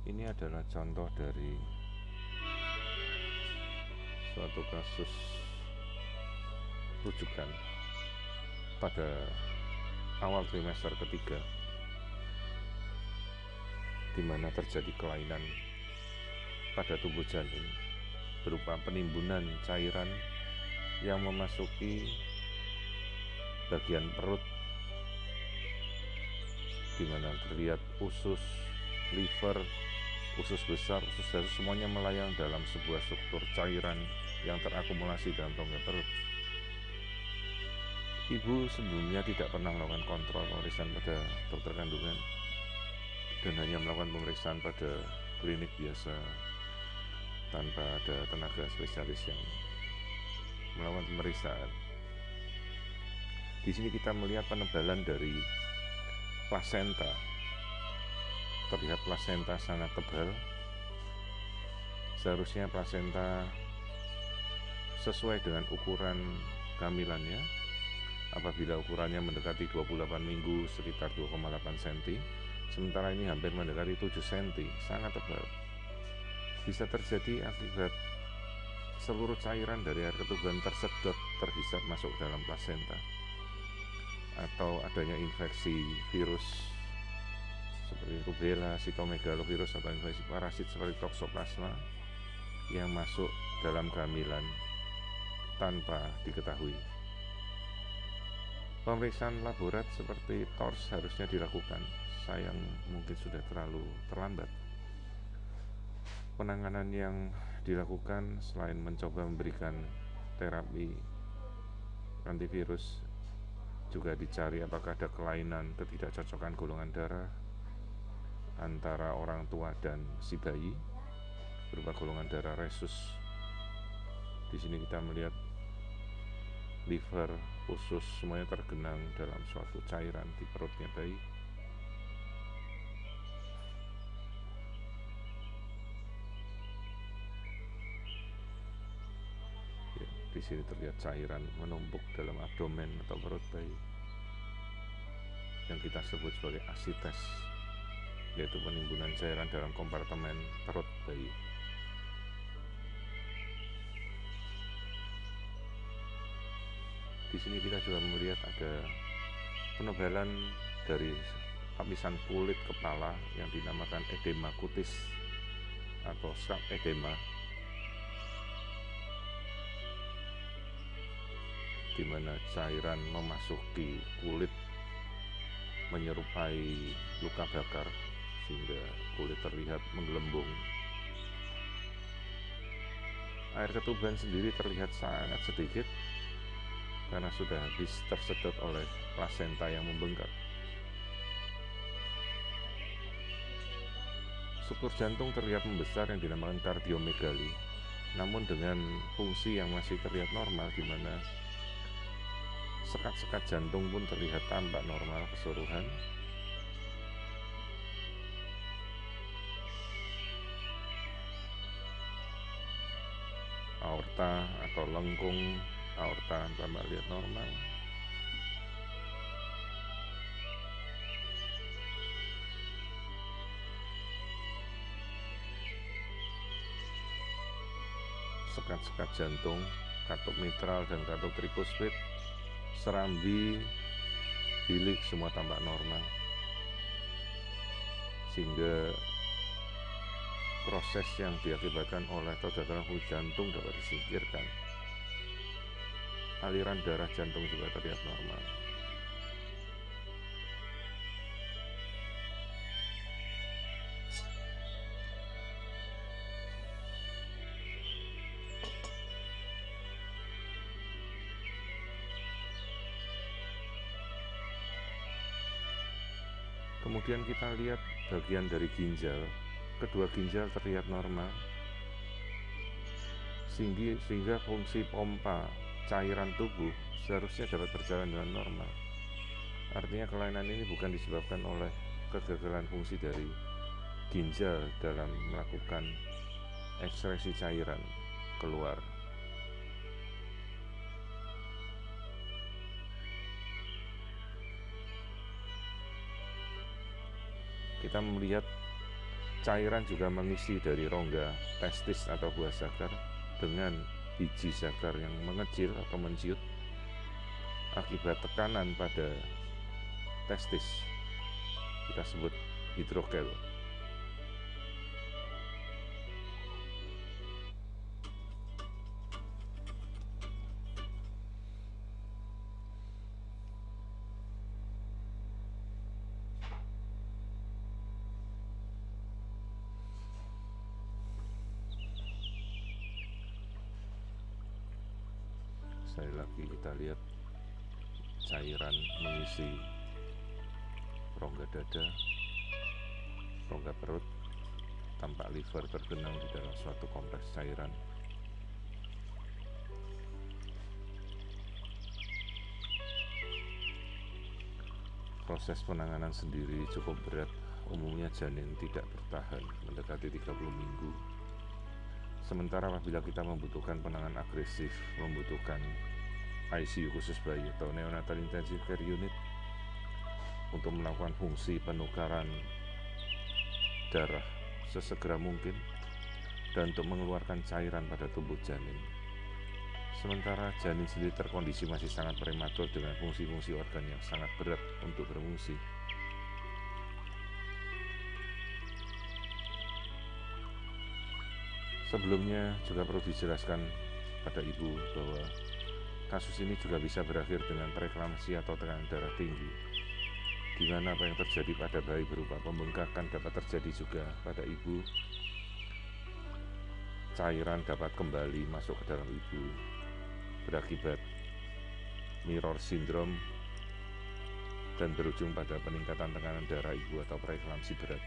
Ini adalah contoh dari suatu kasus rujukan pada awal trimester ketiga, di mana terjadi kelainan pada tubuh janin berupa penimbunan cairan yang memasuki bagian perut, di mana terlihat usus, liver, usus besar, usus dasar, semuanya melayang dalam sebuah struktur cairan yang terakumulasi dalam rongga perut. Ibu sebelumnya tidak pernah melakukan kontrol pemeriksaan pada dokter kandungan dan hanya melakukan pemeriksaan pada klinik biasa tanpa ada tenaga spesialis yang melakukan pemeriksaan. Di sini kita melihat penebalan dari plasenta. Terlihat plasenta sangat tebal. Seharusnya plasenta sesuai dengan ukuran kehamilannya. Apabila ukurannya mendekati 28 minggu sekitar 2,8 cm, sementara ini hampir mendekati 7 cm, sangat tebal. Bisa terjadi akibat seluruh cairan dari air ketuban tersedot, terhisap masuk dalam plasenta, atau adanya infeksi virus seperti rubella, sitomegalovirus, atau infeksi parasit seperti toksoplasma yang masuk dalam kehamilan tanpa diketahui. Pemeriksaan laborat seperti TORS harusnya dilakukan, sayang mungkin sudah terlalu terlambat. Penanganan yang dilakukan selain mencoba memberikan terapi antivirus, juga dicari apakah ada kelainan ketidakcocokan golongan darah antara orang tua dan si bayi berupa golongan darah resus. Di sini kita melihat liver, usus, semuanya tergenang dalam suatu cairan di perutnya bayi. Ya, di sini terlihat cairan menumpuk dalam abdomen atau perut bayi yang kita sebut sebagai asites, yaitu penimbunan cairan dalam kompartemen perut bayi. Di sini kita juga melihat ada penebalan dari lapisan kulit kepala yang dinamakan edema kutis atau scalp edema, di mana cairan memasuki kulit menyerupai luka bakar sehingga kulit terlihat menggelembung. Air ketuban sendiri terlihat sangat sedikit karena sudah habis tersedot oleh plasenta yang membengkak. Struktur jantung terlihat membesar yang dinamakan kardiomegali, namun dengan fungsi yang masih terlihat normal, di mana sekat-sekat jantung pun terlihat tampak normal keseluruhan. Aorta atau lengkung aorta tampak lihat normal. Sekat-sekat jantung, katup mitral dan katup tricuspid, serambi, bilik semua tampak normal, sehingga proses yang diakibatkan oleh kegagalan fungsi jantung dapat disingkirkan. Aliran darah jantung juga terlihat normal. Kemudian kita lihat bagian dari ginjal. Kedua ginjal terlihat normal, sehingga fungsi pompa cairan tubuh seharusnya dapat berjalan dengan normal. Artinya kelainan ini bukan disebabkan oleh kegagalan fungsi dari ginjal dalam melakukan ekskresi cairan keluar. Kita melihat Cairan juga mengisi dari rongga testis atau buah zakar dengan biji zakar yang mengecil atau menciut akibat tekanan pada testis. Kita sebut hidrokel. Sekali lagi kita lihat cairan mengisi rongga dada, rongga perut, tampak liver tergenang di dalam suatu kompleks cairan. Proses penanganan sendiri cukup berat, umumnya janin tidak bertahan mendekati 30 minggu. Sementara apabila kita membutuhkan penanganan agresif, membutuhkan ICU khusus bayi atau neonatal intensive care unit untuk melakukan fungsi penukaran darah sesegera mungkin dan untuk mengeluarkan cairan pada tubuh janin. Sementara janin sendiri terkondisi masih sangat prematur dengan fungsi-fungsi organ yang sangat berat untuk berfungsi. Sebelumnya juga perlu dijelaskan pada ibu bahwa kasus ini juga bisa berakhir dengan preeklamsi atau tekanan darah tinggi, di mana apa yang terjadi pada bayi berupa pembengkakan dapat terjadi juga pada ibu. Cairan dapat kembali masuk ke dalam ibu berakibat mirror syndrome dan berujung pada peningkatan tekanan darah ibu atau preeklamsi berat.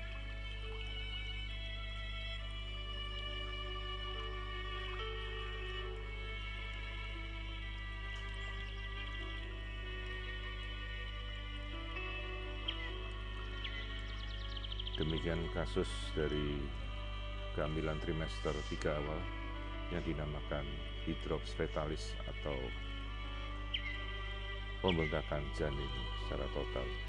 Demikian kasus dari kehamilan trimester 3 awal yang dinamakan hidrops fetalis atau pembengkakan janin secara total.